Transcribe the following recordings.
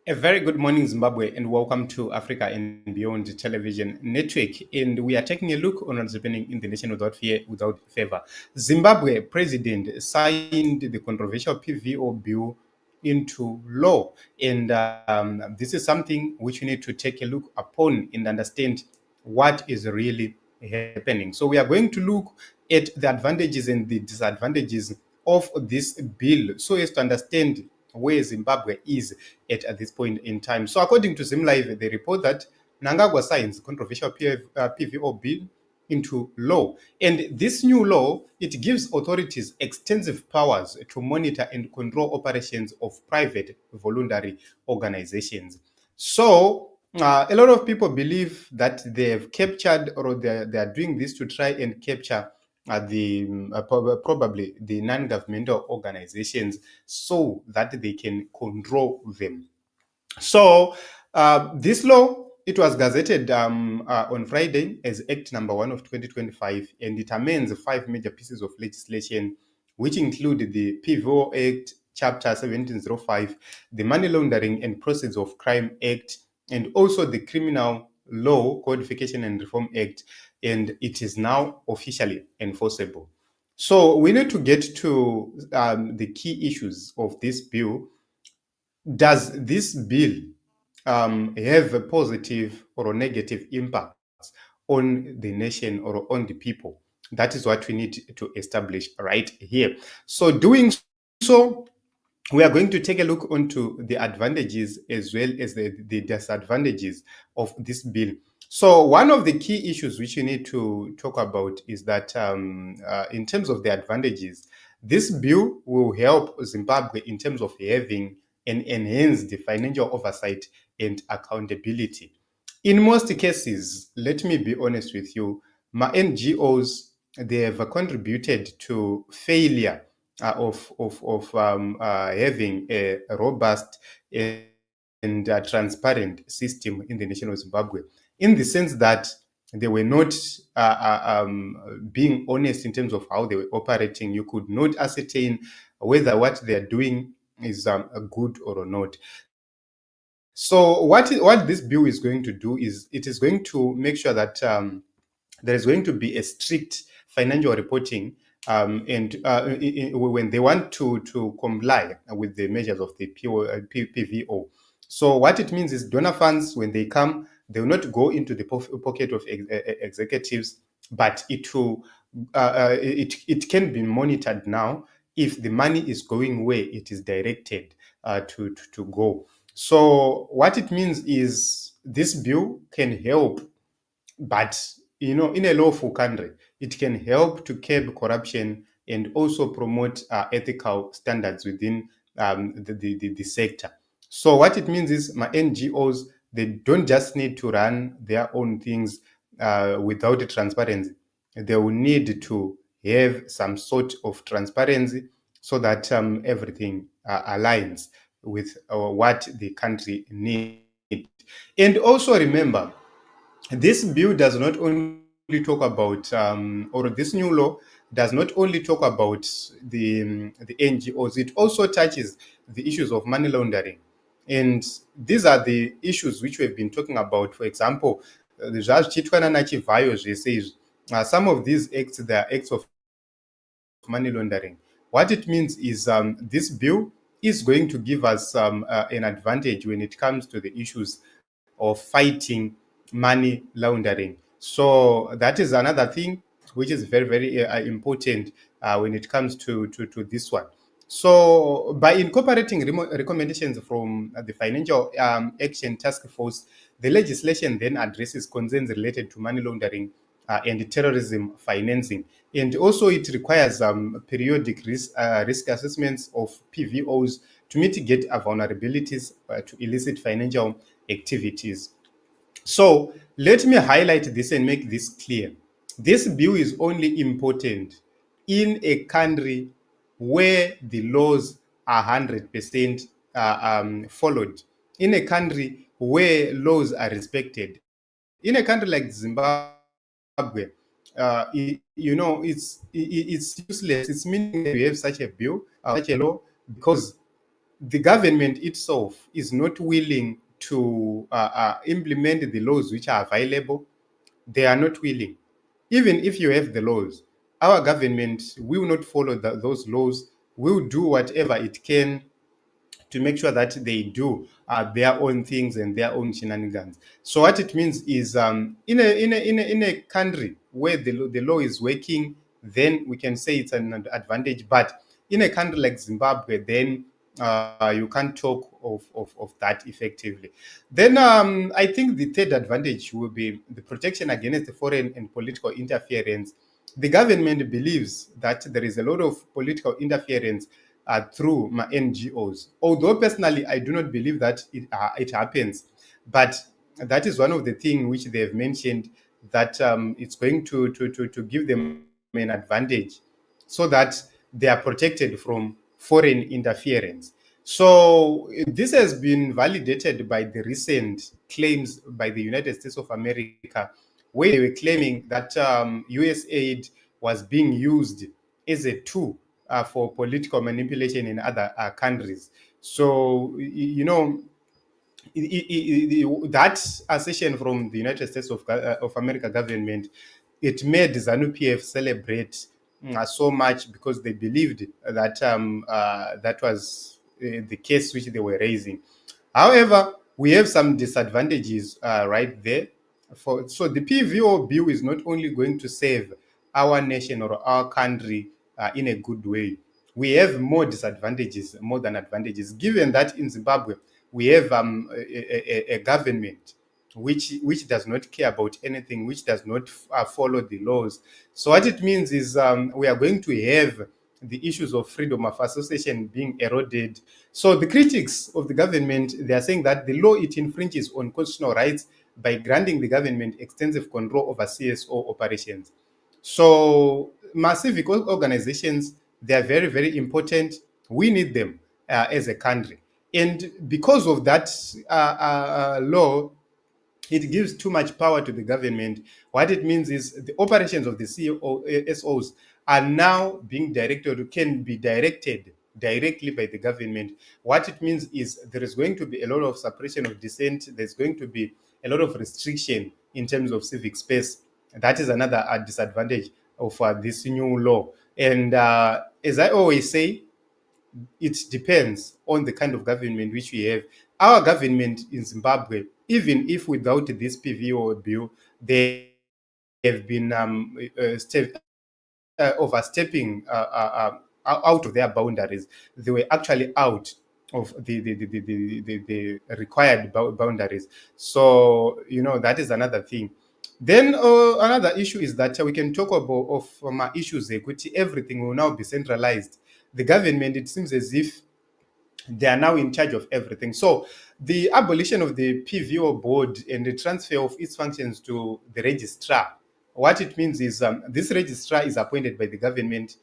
A very good morning, Zimbabwe, and welcome to Africa and Beyond Television Network. And we are taking a look on what's happening in the nation without fear, without favor. Zimbabwe president signed the controversial PVO bill into law, and this is something which we need to take a look upon and understand what is really happening. So we are going to look at the advantages and the disadvantages of this bill so as to understand where Zimbabwe is at this point in time. So according to Zimlive, they report that Mnangagwa signs controversial PVO bill into law. And this new law, it gives authorities extensive powers to monitor and control operations of private voluntary organizations. So a lot of people believe that they have captured, or they are doing this to try and capture probably the non-governmental organizations so that they can control them. So this law, it was gazetted on Friday as Act number 1 of 2025, and it amends 5 major pieces of legislation, which include the PVO Act, Chapter 1705, the Money Laundering and Proceeds of Crime Act, and also the Criminal Law Codification and Reform Act, and it is now officially enforceable. So we need to get to the key issues of this bill. Does this bill have a positive or a negative impact on the nation or on the people? That is what we need to establish right here. So doing so, we are going to take a look onto the advantages as well as the disadvantages of this bill. So one of the key issues which you need to talk about is that in terms of the advantages, this bill will help Zimbabwe in terms of having an enhanced financial oversight and accountability. In most cases, let me be honest with you, my NGOs, they have contributed to failure of having a robust and transparent system in the nation of Zimbabwe, in the sense that they were not being honest in terms of how they were operating. You could not ascertain whether what they are doing is good or not. So what this bill is going to do is it is going to make sure that there is going to be a strict financial reporting and when they want to comply with the measures of the PVO. So what it means is donor funds, when they come, they will not go into the pocket of executives, but it can be monitored now if the money is going where it is directed to go. So what it means is this bill can help, but in a lawful country, it can help to curb corruption and also promote ethical standards within the sector. So what it means is my NGOs, they don't just need to run their own things without transparency. They will need to have some sort of transparency so that everything aligns with what the country needs. And also remember, this bill does not only talk about, or this new law does not only talk about the NGOs, it also touches the issues of money laundering. And these are the issues which we've been talking about. For example, some of these acts, they are acts of money laundering. What it means is this bill is going to give us an advantage when it comes to the issues of fighting money laundering. So that is another thing which is very, very important when it comes to this one. So by incorporating recommendations from the Financial Action Task Force, the legislation then addresses concerns related to money laundering and terrorism financing. And also it requires periodic risk assessments of PVOs to mitigate vulnerabilities to illicit financial activities. So let me highlight this and make this clear. This bill is only important in a country where the laws are 100% followed, in a country where laws are respected. In a country like Zimbabwe, it's useless. It's meaningless to have such a bill, such a law, because the government itself is not willing to implement the laws which are available. They are not willing. Even if you have the laws, our government will not follow those laws, will do whatever it can to make sure that they do their own things and their own shenanigans. So what it means is, in a country where the law is working, then we can say it's an advantage. But in a country like Zimbabwe, then you can't talk of that effectively. Then I think the third advantage will be the protection against the foreign and political interference. The government believes that there is a lot of political interference through my NGOs. Although personally, I do not believe that it happens, but that is one of the things which they have mentioned, that it's going to give them an advantage, so that they are protected from foreign interference. So this has been validated by the recent claims by the United States of America, where they were claiming that US aid was being used as a tool for political manipulation in other countries. So, that assertion from the United States of America government, it made ZANU-PF celebrate so much, because they believed that that was the case which they were raising. However, we have some disadvantages right there. So the PVO bill is not only going to save our nation or our country in a good way. We have more disadvantages more than advantages, given that in Zimbabwe we have a government which does not care about anything, which does not follow the laws. So what it means is, we are going to have the issues of freedom of association being eroded. So the critics of the government, they are saying that the law, it infringes on constitutional rights by granting the government extensive control over CSO operations. So civic organizations, they are very, very important. We need them as a country. And because of that law, it gives too much power to the government. What it means is the operations of the CSOs are now being directed, or can be directed directly by the government. What it means is there is going to be a lot of suppression of dissent. There's going to be a lot of restriction in terms of civic space. That is another disadvantage of this new law. And as I always say, it depends on the kind of government which we have. Our government in Zimbabwe, even if without this PVO bill, they have been overstepping out of their boundaries. They were actually out of the required boundaries. So, that is another thing. Then another issue is that we can talk about of issues equity. Everything will now be centralized. The government, it seems as if they are now in charge of everything. So the abolition of the PVO board and the transfer of its functions to the registrar, what it means is, this registrar is appointed by the government,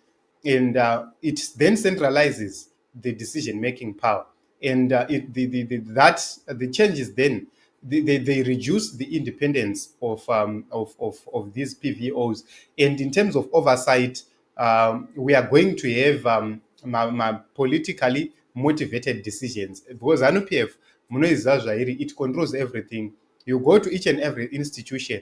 and it then centralizes the decision-making power. And the changes then, they reduce the independence of these PVOs. And in terms of oversight, we are going to have politically motivated decisions, because ZANU-PF, it controls everything. You go to each and every institution,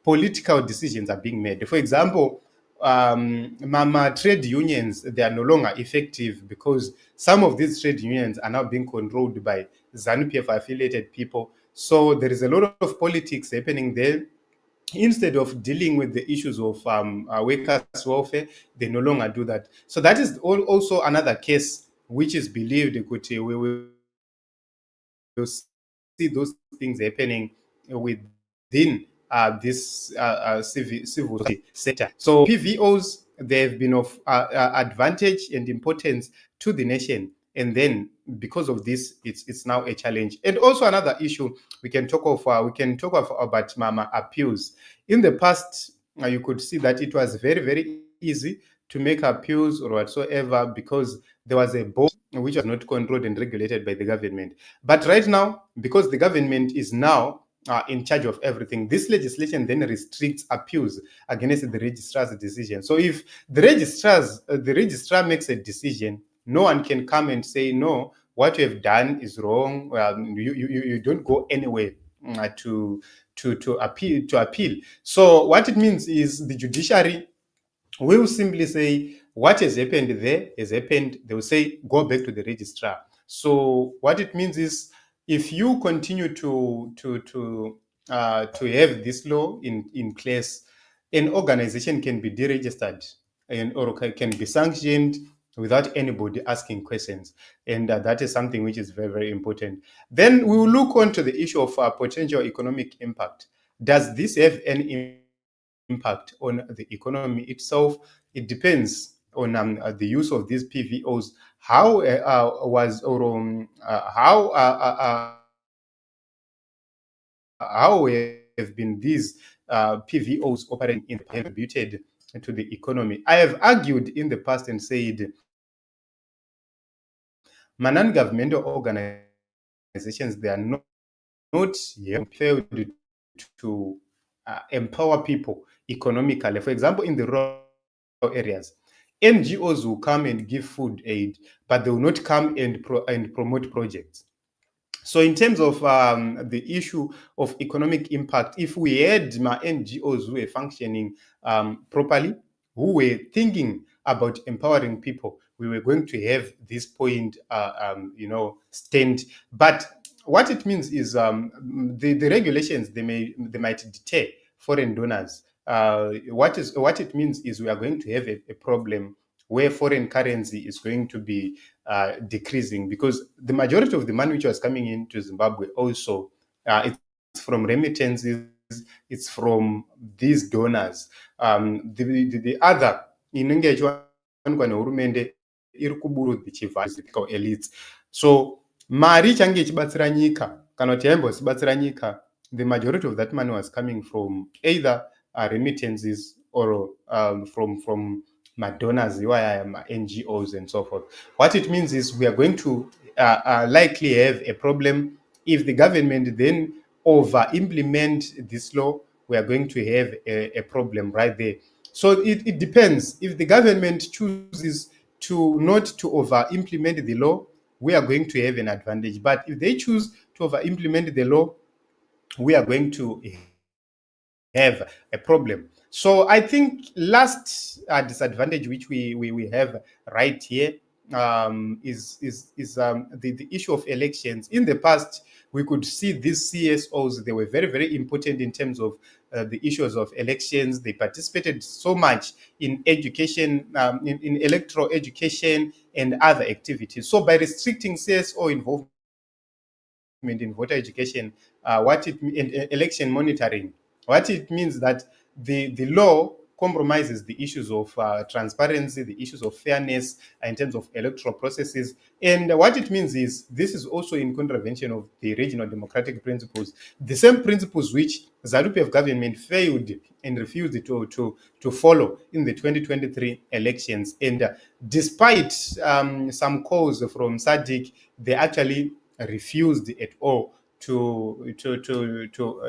political decisions are being made. For example, trade unions, they are no longer effective, because some of these trade unions are now being controlled by ZANU-PF affiliated people. So there is a lot of politics happening there. Instead of dealing with the issues of workers' welfare, they no longer do that. So that is also another case which is believed we will see those things happening within this civil sector. So PVOs, they have been of advantage and importance to the nation, and then because of this, it's now a challenge. And also another issue we can talk of about mama appeals. In the past, you could see that it was very, very easy to make appeals or whatsoever, because there was a board which was not controlled and regulated by the government. But right now, because the government is now in charge of everything, this legislation then restricts appeals against the registrar's decision. So if the registrar makes a decision, no one can come and say, no, what you have done is wrong. You don't go anywhere to appeal. So what it means is the judiciary will simply say what has happened there has happened. They will say go back to the registrar. So what it means is if you continue to have this law in place, an organization can be deregistered and or can be sanctioned without anybody asking questions, and that is something which is very, very important. Then we will look on to the issue of potential economic impact. Does this have any impact on the economy itself? It depends on the use of these PVOs. How was or how have been these PVOs operating in contributed to the economy? I have argued in the past and said non-governmental organizations, they are not failed to empower people economically. For example, in the rural areas, NGOs will come and give food aid, but they will not come and promote projects. So in terms of the issue of economic impact, if we had my NGOs who were functioning properly, who were thinking about empowering people, we were going to have this point, stand. But what it means is the regulations, they might deter foreign donors. What it means is we are going to have a problem where foreign currency is going to be decreasing, because the majority of the money which was coming into Zimbabwe also, it's from remittances, it's from these donors. The other inenge ichiwanikwa nehurumende iri kuburutsa elites. So mari change ichibatsira nyika kana kuti yaimbosibatsira nyika, the majority of that money was coming from either remittances or from my donors, my NGOs, and so forth. What it means is we are going to likely have a problem if the government then over-implement this law. We are going to have a problem right there. So it depends. If the government chooses to not to over-implement the law, we are going to have an advantage. But if they choose to over-implement the law, we are going to have a problem. So I think last disadvantage which we have right here is the issue of elections. In the past, we could see these CSOs, they were very, very important in terms of the issues of elections. They participated so much in education, in electoral education and other activities. So by restricting CSO involvement in voter education, in election monitoring, what it means that the law compromises the issues of transparency, the issues of fairness in terms of electoral processes. And what it means is this is also in contravention of the regional democratic principles, the same principles which ZANU-PF government failed and refused to follow in the 2023 elections. And despite some calls from SADC, they actually refused at all to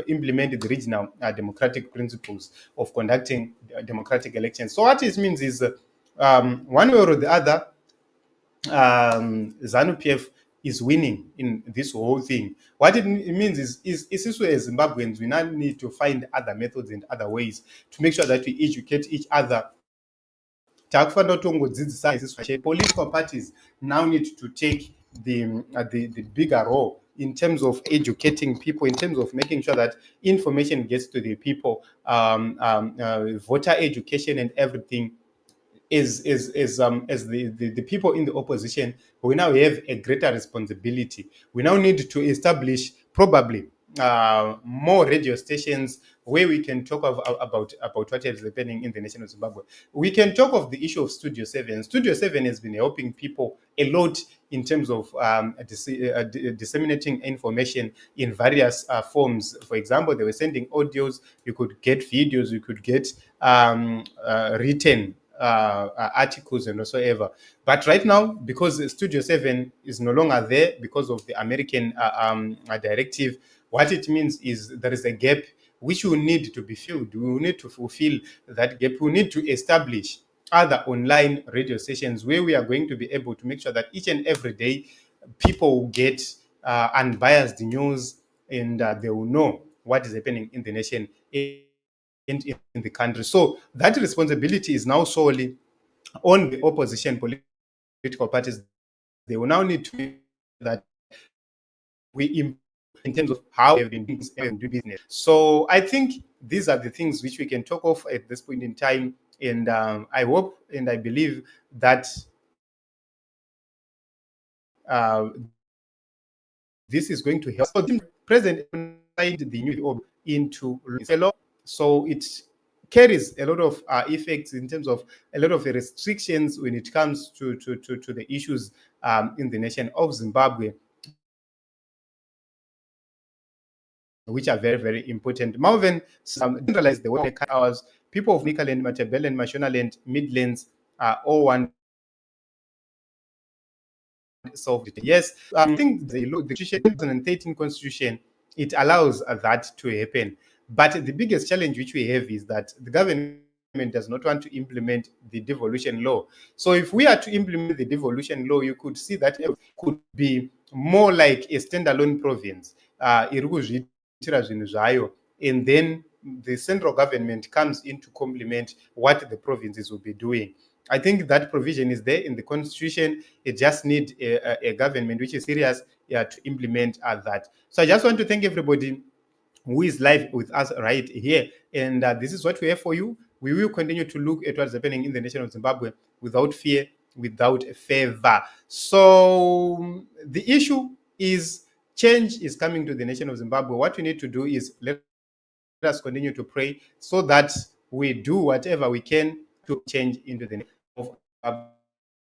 implement the regional democratic principles of conducting democratic elections. So what it means is one way or the other, ZANU-PF is winning in this whole thing. What it means is this way, as Zimbabweans, we now need to find other methods and other ways to make sure that we educate each other. Political parties now need to take the bigger role in terms of educating people, in terms of making sure that information gets to the people, voter education and everything. As the people in the opposition, we now have a greater responsibility. We now need to establish probably more radio stations where we can talk about what is happening in the nation of Zimbabwe. We can talk of the issue of Studio 7. Studio 7 has been helping people a lot in terms of disseminating information in various forms. For example, they were sending audios, you could get videos, you could get written articles and whatsoever. But right now, because Studio 7 is no longer there because of the American directive, what it means is there is a gap which will need to be filled. We will need to fulfill that gap. We need to establish other online radio stations where we are going to be able to make sure that each and every day people will get unbiased news, and they will know what is happening in the nation and in the country. So that responsibility is now solely on the opposition political parties. They will now need to that we improve in terms of how we have been doing business. So I think these are the things which we can talk of at this point in time. And I hope and I believe that this is going to help. So the president signed the new into law, so it carries a lot of effects in terms of a lot of restrictions when it comes to the issues in the nation of Zimbabwe, which are very, very important. Malvern generalized the working hours. People of Nikaland, Matabeleland, Mashonaland, Midlands all want solved it. Yes, I think the 2013 constitution, it allows that to happen. But the biggest challenge which we have is that the government does not want to implement the devolution law. So if we are to implement the devolution law, you could see that it could be more like a standalone province. And then the central government comes in to complement what the provinces will be doing. I think that provision is there in the constitution. It just needs a government which is serious to implement that. So I just want to thank everybody who is live with us right here. And this is what we have for you. We will continue to look at what's happening in the nation of Zimbabwe without fear, without favor. So the issue is change is coming to the nation of Zimbabwe. What we need to do is let us continue to pray so that we do whatever we can to change into the nation of